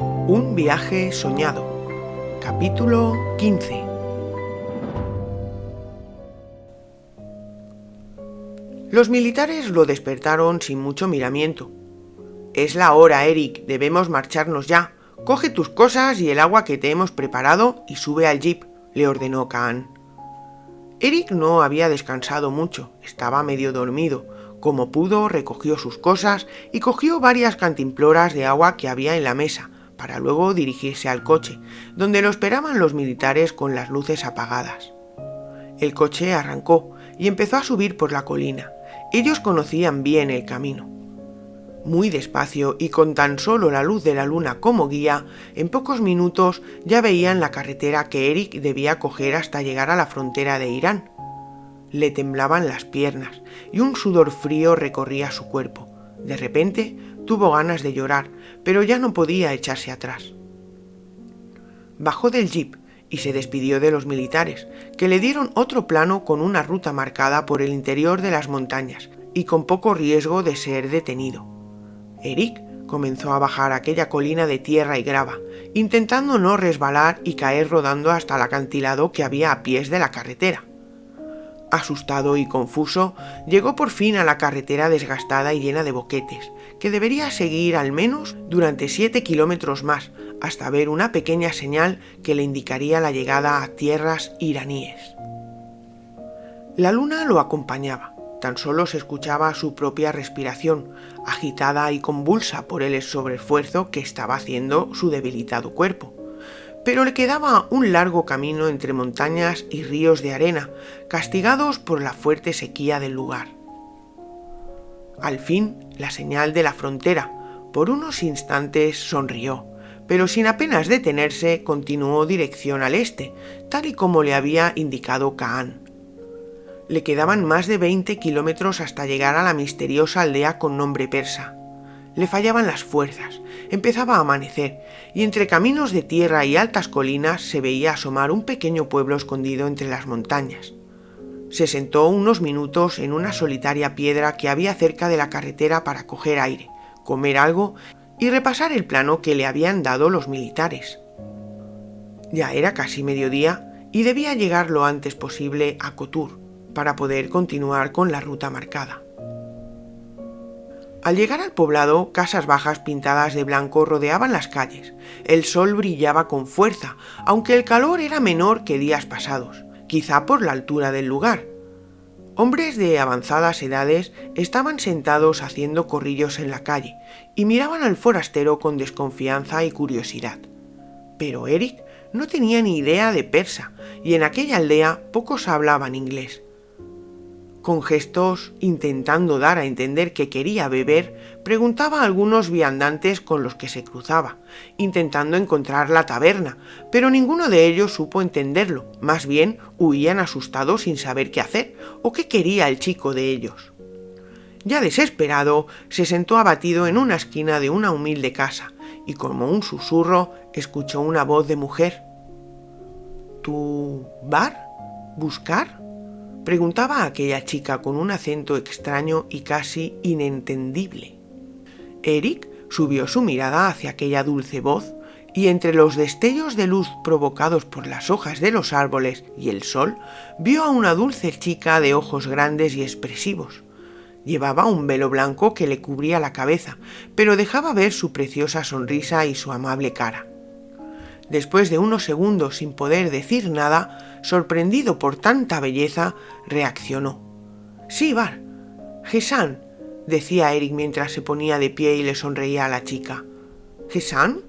Un viaje soñado. Capítulo 15. Los militares lo despertaron sin mucho miramiento. «Es la hora, Eric, debemos marcharnos ya. Coge tus cosas y el agua que te hemos preparado y sube al jeep», le ordenó Kaan. Eric no había descansado mucho, estaba medio dormido. Como pudo, recogió sus cosas y cogió varias cantimploras de agua que había en la mesa, para luego dirigirse al coche, donde lo esperaban los militares con las luces apagadas. El coche arrancó y empezó a subir por la colina. Ellos conocían bien el camino. Muy despacio y con tan solo la luz de la luna como guía, en pocos minutos ya veían la carretera que Eric debía coger hasta llegar a la frontera de Irán. Le temblaban las piernas y un sudor frío recorría su cuerpo. De repente tuvo ganas de llorar, pero ya no podía echarse atrás. Bajó del jeep y se despidió de los militares, que le dieron otro plano con una ruta marcada por el interior de las montañas y con poco riesgo de ser detenido. Eric comenzó a bajar aquella colina de tierra y grava, intentando no resbalar y caer rodando hasta el acantilado que había a pies de la carretera. Asustado y confuso, llegó por fin a la carretera desgastada y llena de boquetes, que debería seguir al menos durante 7 kilómetros más, hasta ver una pequeña señal que le indicaría la llegada a tierras iraníes. La luna lo acompañaba, tan solo se escuchaba su propia respiración, agitada y convulsa por el sobreesfuerzo que estaba haciendo su debilitado cuerpo. Pero le quedaba un largo camino entre montañas y ríos de arena, castigados por la fuerte sequía del lugar. Al fin, la señal de la frontera. Por unos instantes sonrió, pero sin apenas detenerse continuó dirección al este, tal y como le había indicado Kaan. Le quedaban más de 20 kilómetros hasta llegar a la misteriosa aldea con nombre persa. Le fallaban las fuerzas, empezaba a amanecer, y entre caminos de tierra y altas colinas se veía asomar un pequeño pueblo escondido entre las montañas. Se sentó unos minutos en una solitaria piedra que había cerca de la carretera para coger aire, comer algo y repasar el plano que le habían dado los militares. Ya era casi mediodía y debía llegar lo antes posible a Kotur para poder continuar con la ruta marcada. Al llegar al poblado, casas bajas pintadas de blanco rodeaban las calles. El sol brillaba con fuerza, aunque el calor era menor que días pasados, quizá por la altura del lugar. Hombres de avanzadas edades estaban sentados haciendo corrillos en la calle y miraban al forastero con desconfianza y curiosidad. Pero Eric no tenía ni idea de persa y en aquella aldea pocos hablaban inglés. Con gestos, intentando dar a entender que quería beber, preguntaba a algunos viandantes con los que se cruzaba, intentando encontrar la taberna, pero ninguno de ellos supo entenderlo, más bien huían asustados sin saber qué hacer o qué quería el chico de ellos. Ya desesperado, se sentó abatido en una esquina de una humilde casa y como un susurro escuchó una voz de mujer. «¿Tu bar? ¿Buscar?», preguntaba a aquella chica con un acento extraño y casi inentendible. Eric subió su mirada hacia aquella dulce voz y entre los destellos de luz provocados por las hojas de los árboles y el sol, vio a una dulce chica de ojos grandes y expresivos. Llevaba un velo blanco que le cubría la cabeza, pero dejaba ver su preciosa sonrisa y su amable cara. Después de unos segundos sin poder decir nada, sorprendido por tanta belleza, reaccionó. «Sí, Bar. Ghessán», decía Eric mientras se ponía de pie y le sonreía a la chica. «¿Ghessán?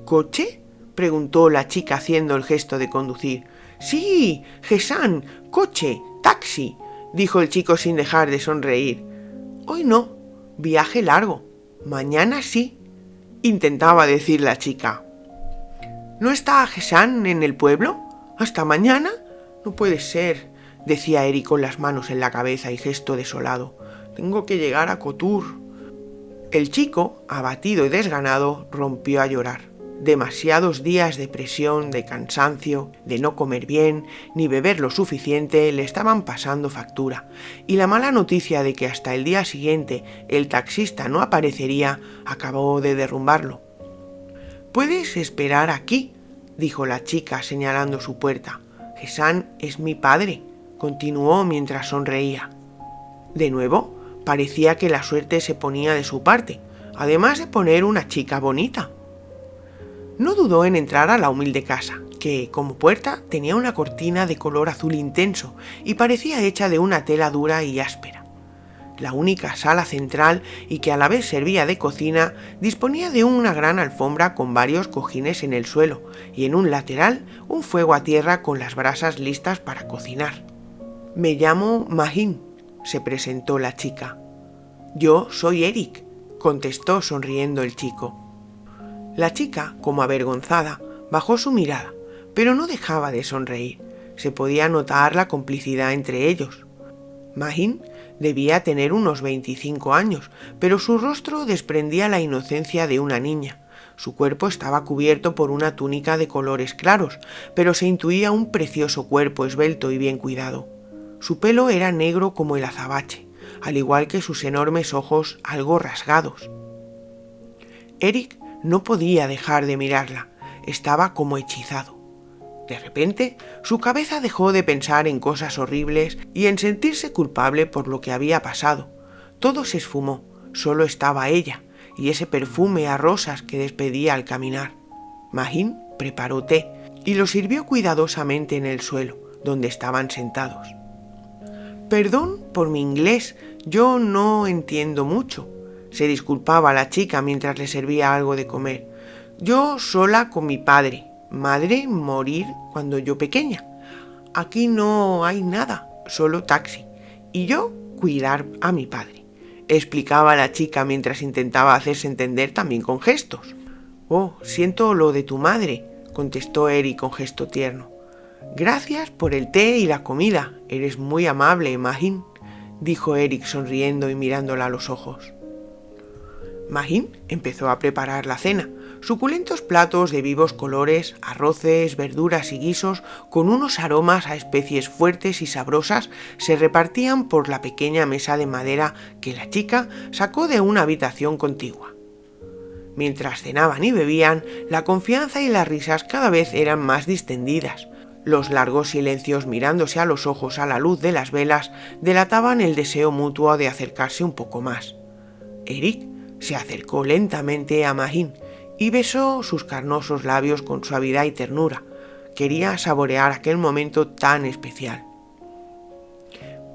¿Coche?», preguntó la chica haciendo el gesto de conducir. «Sí, Ghessán, coche, taxi», dijo el chico sin dejar de sonreír. «Hoy no, viaje largo. Mañana sí», intentaba decir la chica. «¿No está Ghessán en el pueblo? ¿Hasta mañana? No puede ser», decía Eric con las manos en la cabeza y gesto desolado. «Tengo que llegar a Kotur». El chico, abatido y desganado, rompió a llorar. Demasiados días de presión, de cansancio, de no comer bien, ni beber lo suficiente, le estaban pasando factura, y la mala noticia de que hasta el día siguiente el taxista no aparecería acabó de derrumbarlo. Puedes esperar aquí, dijo la chica señalando su puerta. Gesan es mi padre, continuó mientras sonreía. De nuevo, parecía que la suerte se ponía de su parte, además de poner una chica bonita. No dudó en entrar a la humilde casa, que, como puerta, tenía una cortina de color azul intenso y parecía hecha de una tela dura y áspera. La única sala central, y que a la vez servía de cocina, disponía de una gran alfombra con varios cojines en el suelo y en un lateral un fuego a tierra con las brasas listas para cocinar. «Me llamo Mahín», se presentó la chica. «Yo soy Eric», contestó sonriendo el chico. La chica, como avergonzada, bajó su mirada, pero no dejaba de sonreír. Se podía notar la complicidad entre ellos. Mahín debía tener unos 25 años, pero su rostro desprendía la inocencia de una niña. Su cuerpo estaba cubierto por una túnica de colores claros, pero se intuía un precioso cuerpo esbelto y bien cuidado. Su pelo era negro como el azabache, al igual que sus enormes ojos algo rasgados. Eric no podía dejar de mirarla, estaba como hechizado. De repente, su cabeza dejó de pensar en cosas horribles y en sentirse culpable por lo que había pasado. Todo se esfumó, solo estaba ella y ese perfume a rosas que despedía al caminar. Mahín preparó té y lo sirvió cuidadosamente en el suelo, donde estaban sentados. «Perdón por mi inglés, yo no entiendo mucho», se disculpaba la chica mientras le servía algo de comer. «Yo sola con mi padre. Madre morir cuando yo pequeña. Aquí no hay nada, solo taxi. Y yo cuidar a mi padre», explicaba la chica mientras intentaba hacerse entender también con gestos. «Oh, siento lo de tu madre», contestó Eric con gesto tierno. «Gracias por el té y la comida. Eres muy amable, Mahín», dijo Eric sonriendo y mirándola a los ojos. Mahín empezó a preparar la cena, suculentos platos de vivos colores, arroces, verduras y guisos con unos aromas a especies fuertes y sabrosas se repartían por la pequeña mesa de madera que la chica sacó de una habitación contigua. Mientras cenaban y bebían, la confianza y las risas cada vez eran más distendidas. Los largos silencios mirándose a los ojos a la luz de las velas delataban el deseo mutuo de acercarse un poco más. Eric se acercó lentamente a Mahín y besó sus carnosos labios con suavidad y ternura. Quería saborear aquel momento tan especial.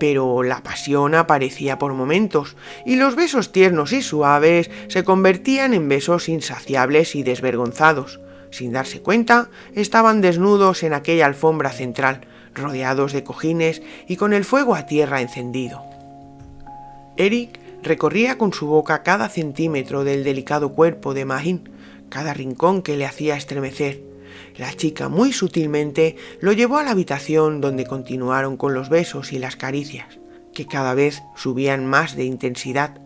Pero la pasión aparecía por momentos, y los besos tiernos y suaves se convertían en besos insaciables y desvergonzados. Sin darse cuenta, estaban desnudos en aquella alfombra central, rodeados de cojines y con el fuego a tierra encendido. Eric recorría con su boca cada centímetro del delicado cuerpo de Mahín, cada rincón que le hacía estremecer. La chica muy sutilmente lo llevó a la habitación, donde continuaron con los besos y las caricias, que cada vez subían más de intensidad.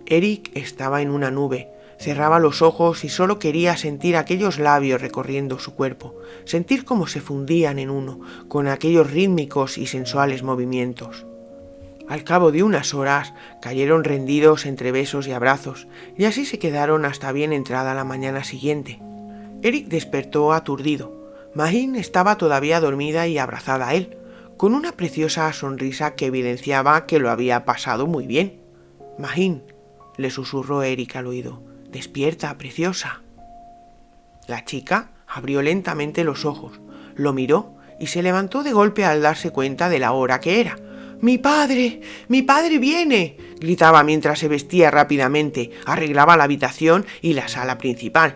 Eric estaba en una nube, cerraba los ojos y solo quería sentir aquellos labios recorriendo su cuerpo, sentir cómo se fundían en uno, con aquellos rítmicos y sensuales movimientos. Al cabo de unas horas cayeron rendidos entre besos y abrazos, y así se quedaron hasta bien entrada la mañana siguiente. Eric despertó aturdido. Mahín estaba todavía dormida y abrazada a él, con una preciosa sonrisa que evidenciaba que lo había pasado muy bien. «Mahín», le susurró Eric al oído, «despierta, preciosa». La chica abrió lentamente los ojos, lo miró y se levantó de golpe al darse cuenta de la hora que era. ¡Mi padre! ¡Mi padre viene!, gritaba mientras se vestía rápidamente, arreglaba la habitación y la sala principal.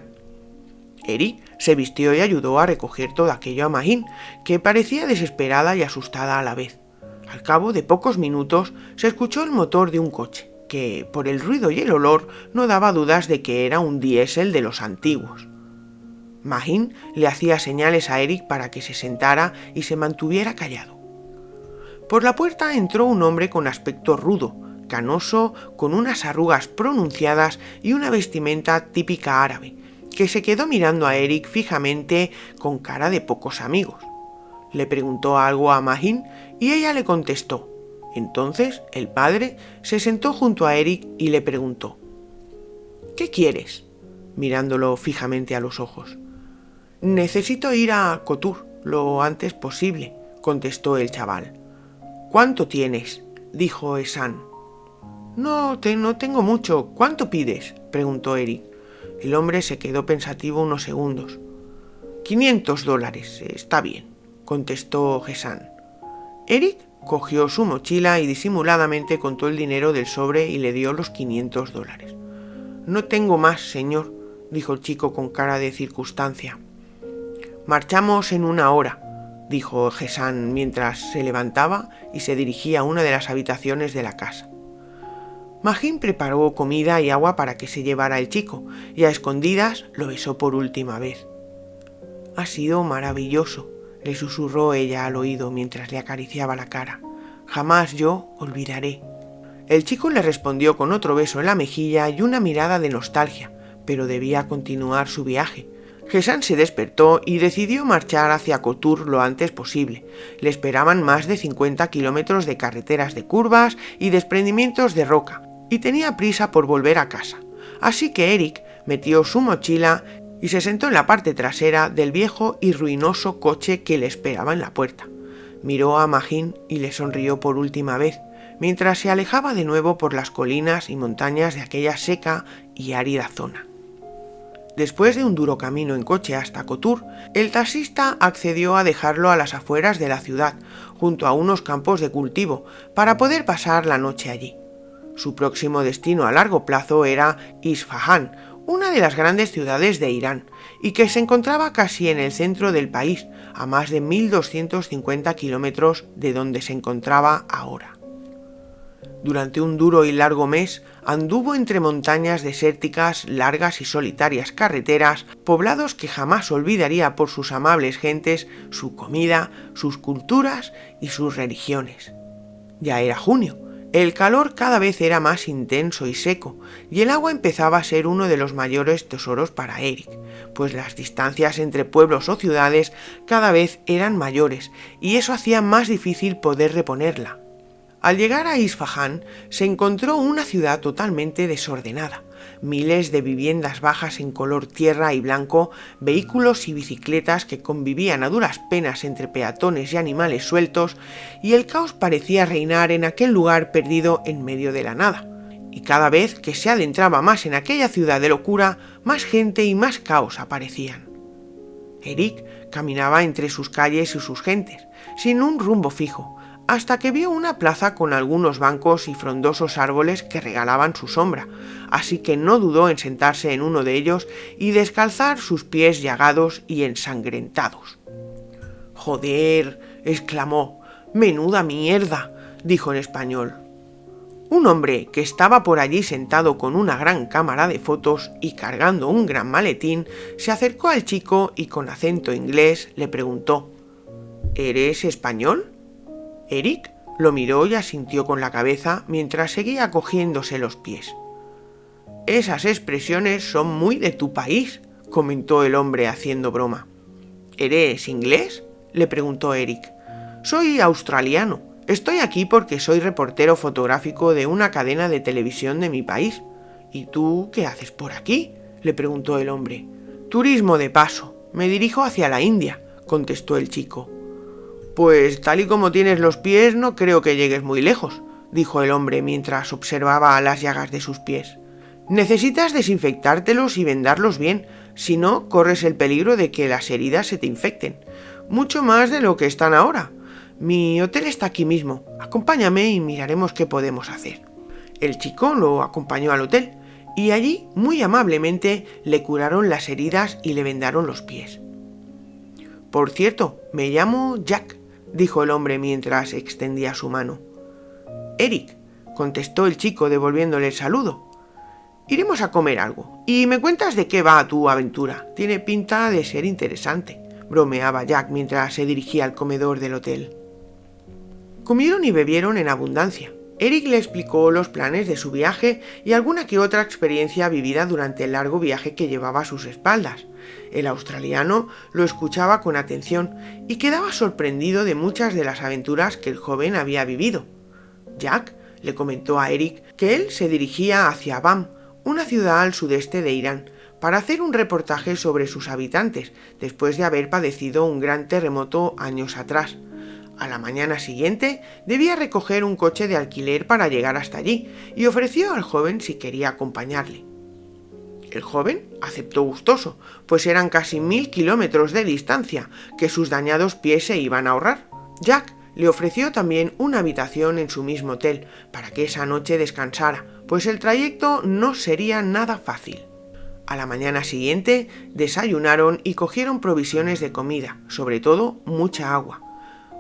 Eric se vistió y ayudó a recoger todo aquello a Mahín, que parecía desesperada y asustada a la vez. Al cabo de pocos minutos se escuchó el motor de un coche, que, por el ruido y el olor, no daba dudas de que era un diésel de los antiguos. Mahín le hacía señales a Eric para que se sentara y se mantuviera callado. Por la puerta entró un hombre con aspecto rudo, canoso, con unas arrugas pronunciadas y una vestimenta típica árabe, que se quedó mirando a Eric fijamente con cara de pocos amigos. Le preguntó algo a Mahín y ella le contestó. Entonces el padre se sentó junto a Eric y le preguntó: «¿Qué quieres?». mirándolo fijamente a los ojos. Necesito ir a Kotur lo antes posible, contestó el chaval. ¿Cuánto tienes?, dijo Ehsan. No tengo mucho. ¿Cuánto pides?, preguntó Eric. El hombre se quedó pensativo unos segundos. $500, está bien, contestó Ehsan. Eric cogió su mochila y disimuladamente contó el dinero del sobre y le dio los $500. No tengo más, señor, dijo el chico con cara de circunstancia. Marchamos en 1 hora, dijo Ehsan mientras se levantaba y se dirigía a una de las habitaciones de la casa. Magín preparó comida y agua para que se llevara el chico, y a escondidas lo besó por última vez. Ha sido maravilloso, le susurró ella al oído mientras le acariciaba la cara. Jamás yo olvidaré. El chico le respondió con otro beso en la mejilla y una mirada de nostalgia, pero debía continuar su viaje. Ehsan se despertó y decidió marchar hacia Kotur lo antes posible. Le esperaban más de 50 kilómetros de carreteras de curvas y desprendimientos de roca, y tenía prisa por volver a casa. Así que Eric metió su mochila y se sentó en la parte trasera del viejo y ruinoso coche que le esperaba en la puerta. Miró a Magín y le sonrió por última vez, mientras se alejaba de nuevo por las colinas y montañas de aquella seca y árida zona. Después de un duro camino en coche hasta Kotur, el taxista accedió a dejarlo a las afueras de la ciudad, junto a unos campos de cultivo, para poder pasar la noche allí. Su próximo destino a largo plazo era Isfahán, una de las grandes ciudades de Irán, y que se encontraba casi en el centro del país, a más de 1250 kilómetros de donde se encontraba ahora. Durante un duro y largo mes anduvo entre montañas desérticas, largas y solitarias carreteras, poblados que jamás olvidaría por sus amables gentes, su comida, sus culturas y sus religiones. Ya era junio. El calor cada vez era más intenso y seco, y el agua empezaba a ser uno de los mayores tesoros para Eric, pues las distancias entre pueblos o ciudades cada vez eran mayores, y eso hacía más difícil poder reponerla. Al llegar a Isfahán, se encontró una ciudad totalmente desordenada, miles de viviendas bajas en color tierra y blanco, vehículos y bicicletas que convivían a duras penas entre peatones y animales sueltos, y el caos parecía reinar en aquel lugar perdido en medio de la nada. Y cada vez que se adentraba más en aquella ciudad de locura, más gente y más caos aparecían. Eric caminaba entre sus calles y sus gentes, sin un rumbo fijo, hasta que vio una plaza con algunos bancos y frondosos árboles que regalaban su sombra, así que no dudó en sentarse en uno de ellos y descalzar sus pies llagados y ensangrentados. «¡Joder!», exclamó. «¡Menuda mierda!», dijo en español. Un hombre que estaba por allí sentado con una gran cámara de fotos y cargando un gran maletín se acercó al chico y con acento inglés le preguntó: «¿Eres español?». Eric lo miró y asintió con la cabeza mientras seguía cogiéndose los pies. «Esas expresiones son muy de tu país», comentó el hombre haciendo broma. «¿Eres inglés?», le preguntó Eric. «Soy australiano. Estoy aquí porque soy reportero fotográfico de una cadena de televisión de mi país». «¿Y tú qué haces por aquí?», le preguntó el hombre. «Turismo de paso. Me dirijo hacia la India», contestó el chico. «Pues tal y como tienes los pies no creo que llegues muy lejos», dijo el hombre mientras observaba las llagas de sus pies. «Necesitas desinfectártelos y vendarlos bien, si no corres el peligro de que las heridas se te infecten, mucho más de lo que están ahora. Mi hotel está aquí mismo, acompáñame y miraremos qué podemos hacer». El chico lo acompañó al hotel, y allí muy amablemente le curaron las heridas y le vendaron los pies. «Por cierto, me llamo Jack», dijo el hombre mientras extendía su mano. «Eric», contestó el chico devolviéndole el saludo. «Iremos a comer algo, y me cuentas de qué va tu aventura. Tiene pinta de ser interesante», bromeaba Jack mientras se dirigía al comedor del hotel. Comieron y bebieron en abundancia. Eric le explicó los planes de su viaje y alguna que otra experiencia vivida durante el largo viaje que llevaba a sus espaldas. El australiano lo escuchaba con atención y quedaba sorprendido de muchas de las aventuras que el joven había vivido. Jack le comentó a Eric que él se dirigía hacia Bam, una ciudad al sudeste de Irán, para hacer un reportaje sobre sus habitantes, después de haber padecido un gran terremoto años atrás. A la mañana siguiente debía recoger un coche de alquiler para llegar hasta allí, y ofreció al joven si quería acompañarle. El joven aceptó gustoso, pues eran casi 1000 kilómetros de distancia que sus dañados pies se iban a ahorrar. Jack le ofreció también una habitación en su mismo hotel para que esa noche descansara, pues el trayecto no sería nada fácil. A la mañana siguiente desayunaron y cogieron provisiones de comida, sobre todo mucha agua.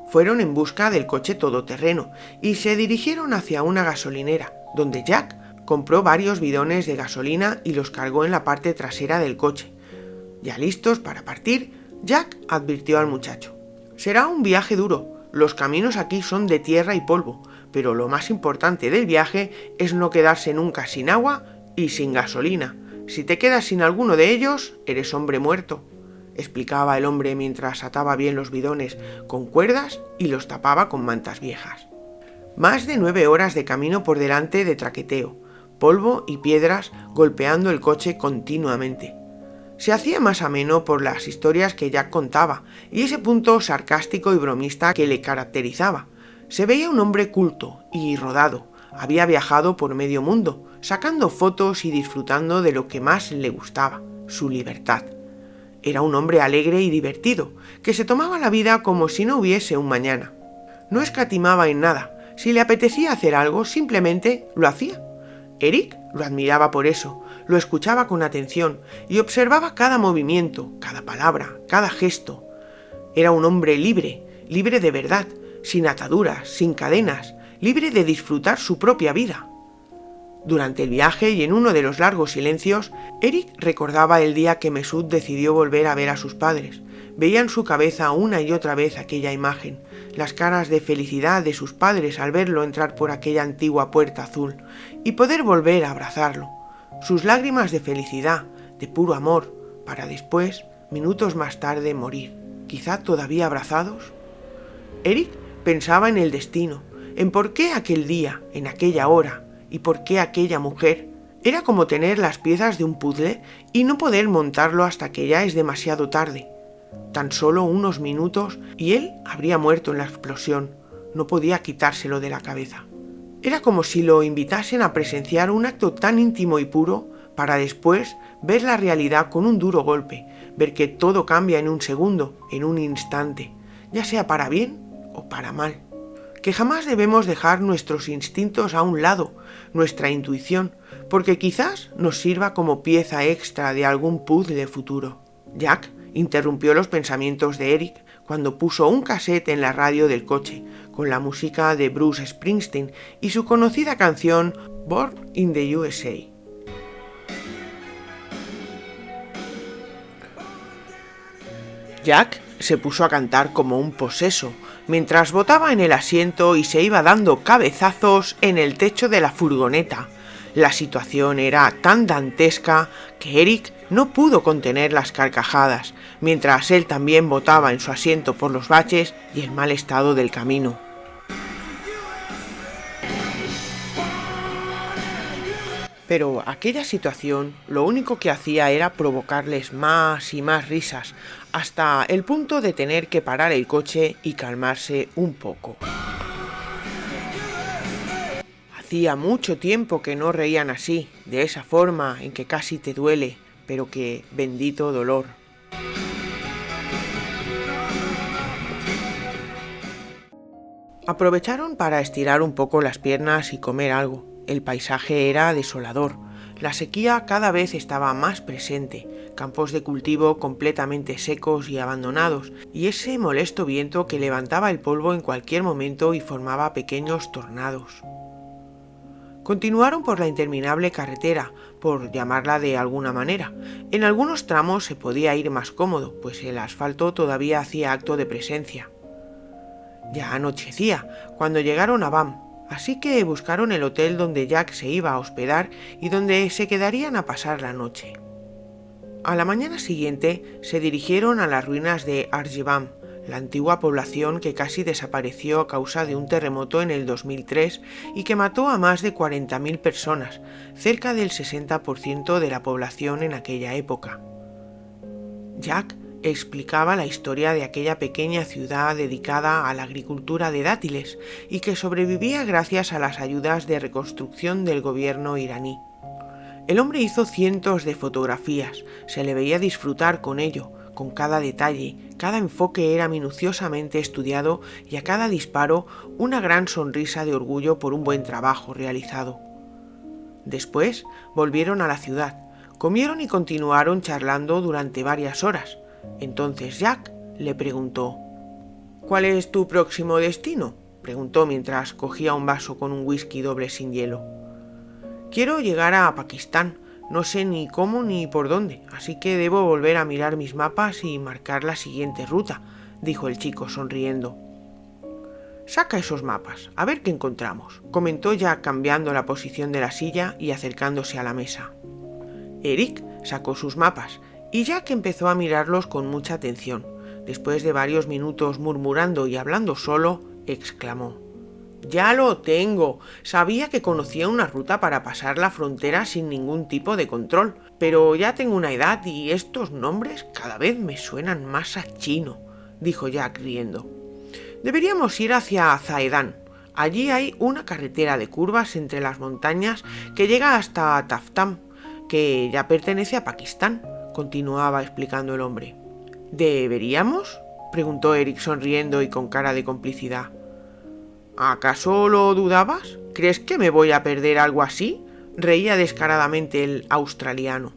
Fueron en busca del coche todoterreno y se dirigieron hacia una gasolinera, donde Jack compró varios bidones de gasolina y los cargó en la parte trasera del coche. Ya listos para partir, Jack advirtió al muchacho: «Será un viaje duro, los caminos aquí son de tierra y polvo, pero lo más importante del viaje es no quedarse nunca sin agua y sin gasolina. Si te quedas sin alguno de ellos, eres hombre muerto», explicaba el hombre mientras ataba bien los bidones con cuerdas y los tapaba con mantas viejas. Más de 9 horas de camino por delante de traqueteo, polvo y piedras golpeando el coche continuamente. Se hacía más ameno por las historias que Jack contaba y ese punto sarcástico y bromista que le caracterizaba. Se veía un hombre culto y rodado. Había viajado por medio mundo, sacando fotos y disfrutando de lo que más le gustaba, su libertad. Era un hombre alegre y divertido, que se tomaba la vida como si no hubiese un mañana. No escatimaba en nada. Si le apetecía hacer algo, simplemente lo hacía. Eric lo admiraba por eso, lo escuchaba con atención y observaba cada movimiento, cada palabra, cada gesto. Era un hombre libre, libre de verdad, sin ataduras, sin cadenas, libre de disfrutar su propia vida. Durante el viaje y en uno de los largos silencios, Eric recordaba el día que Mesut decidió volver a ver a sus padres. Veía en su cabeza una y otra vez aquella imagen, las caras de felicidad de sus padres al verlo entrar por aquella antigua puerta azul y poder volver a abrazarlo. Sus lágrimas de felicidad, de puro amor, para después, minutos más tarde, morir, quizá todavía abrazados. Eric pensaba en el destino, en por qué aquel día, en aquella hora, y por qué aquella mujer. Era como tener las piezas de un puzzle y no poder montarlo hasta que ya es demasiado tarde. Tan solo unos minutos y él habría muerto en la explosión. No podía quitárselo de la cabeza. Era como si lo invitasen a presenciar un acto tan íntimo y puro para después ver la realidad con un duro golpe, ver que todo cambia en un segundo, en un instante, ya sea para bien o para mal. Que jamás debemos dejar nuestros instintos a un lado, nuestra intuición, porque quizás nos sirva como pieza extra de algún puzzle futuro. Jack interrumpió los pensamientos de Eric cuando puso un cassette en la radio del coche, con la música de Bruce Springsteen y su conocida canción Born in the USA. Jack se puso a cantar como un poseso, mientras botaba en el asiento y se iba dando cabezazos en el techo de la furgoneta. La situación era tan dantesca que Eric no pudo contener las carcajadas, mientras él también botaba en su asiento por los baches y el mal estado del camino. Pero aquella situación lo único que hacía era provocarles más y más risas, hasta el punto de tener que parar el coche y calmarse un poco. Hacía mucho tiempo que no reían así, de esa forma en que casi te duele, pero que bendito dolor. Aprovecharon para estirar un poco las piernas y comer algo. El paisaje era desolador. La sequía cada vez estaba más presente, campos de cultivo completamente secos y abandonados, y ese molesto viento que levantaba el polvo en cualquier momento y formaba pequeños tornados. Continuaron por la interminable carretera, por llamarla de alguna manera. En algunos tramos se podía ir más cómodo, pues el asfalto todavía hacía acto de presencia. Ya anochecía cuando llegaron a Bam, así que buscaron el hotel donde Jack se iba a hospedar y donde se quedarían a pasar la noche. A la mañana siguiente se dirigieron a las ruinas de Arjibam, la antigua población que casi desapareció a causa de un terremoto en el 2003 y que mató a más de 40.000 personas, cerca del 60% de la población en aquella época. Jack explicaba la historia de aquella pequeña ciudad dedicada a la agricultura de dátiles y que sobrevivía gracias a las ayudas de reconstrucción del gobierno iraní. El hombre hizo cientos de fotografías, se le veía disfrutar con ello, con cada detalle, cada enfoque era minuciosamente estudiado y a cada disparo una gran sonrisa de orgullo por un buen trabajo realizado. Después volvieron a la ciudad, comieron y continuaron charlando durante varias horas. Entonces Jack le preguntó: «¿Cuál es tu próximo destino?», preguntó mientras cogía un vaso con un whisky doble sin hielo. «Quiero llegar a Pakistán, no sé ni cómo ni por dónde, así que debo volver a mirar mis mapas y marcar la siguiente ruta», dijo el chico sonriendo. «Saca esos mapas, a ver qué encontramos», comentó Jack cambiando la posición de la silla y acercándose a la mesa. Eric sacó sus mapas y Jack empezó a mirarlos con mucha atención. Después de varios minutos murmurando y hablando solo, exclamó: «Ya lo tengo. Sabía que conocía una ruta para pasar la frontera sin ningún tipo de control, pero ya tengo una edad y estos nombres cada vez me suenan más a chino», dijo Jack riendo. «Deberíamos ir hacia Zahedan. Allí hay una carretera de curvas entre las montañas que llega hasta Taftam, que ya pertenece a Pakistán», continuaba explicando el hombre. «¿Deberíamos?», preguntó Eric sonriendo y con cara de complicidad. «¿Acaso lo dudabas? ¿Crees que me voy a perder algo así?», reía descaradamente el australiano.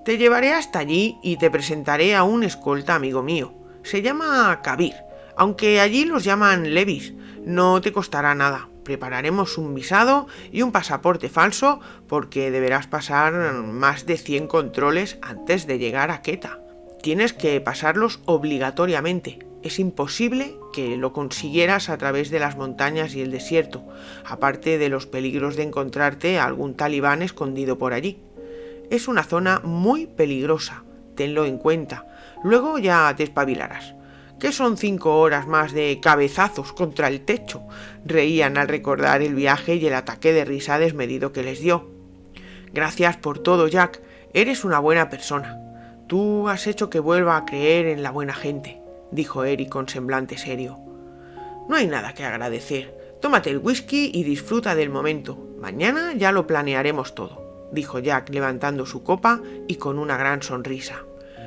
«Te llevaré hasta allí y te presentaré a un escolta amigo mío. Se llama Kabir, aunque allí los llaman Levis. No te costará nada. Prepararemos un visado y un pasaporte falso porque deberás pasar más de 100 controles antes de llegar a Quetta. Tienes que pasarlos obligatoriamente. Es imposible que lo consiguieras a través de las montañas y el desierto, aparte de los peligros de encontrarte a algún talibán escondido por allí. Es una zona muy peligrosa, tenlo en cuenta. Luego ya te espabilarás. ¿Qué son 5 horas más de cabezazos contra el techo?», reían al recordar el viaje y el ataque de risa desmedido que les dio. «Gracias por todo, Jack. Eres una buena persona. Tú has hecho que vuelva a creer en la buena gente», dijo Eric con semblante serio. «No hay nada que agradecer. Tómate el whisky y disfruta del momento. Mañana ya lo planearemos todo», dijo Jack levantando su copa y con una gran sonrisa.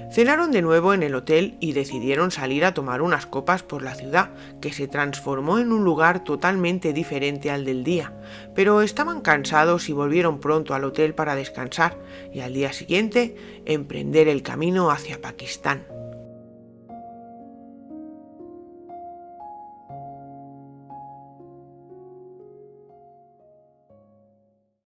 Cenaron de nuevo en el hotel y decidieron salir a tomar unas copas por la ciudad, que se transformó en un lugar totalmente diferente al del día, pero estaban cansados y volvieron pronto al hotel para descansar y al día siguiente emprender el camino hacia Pakistán.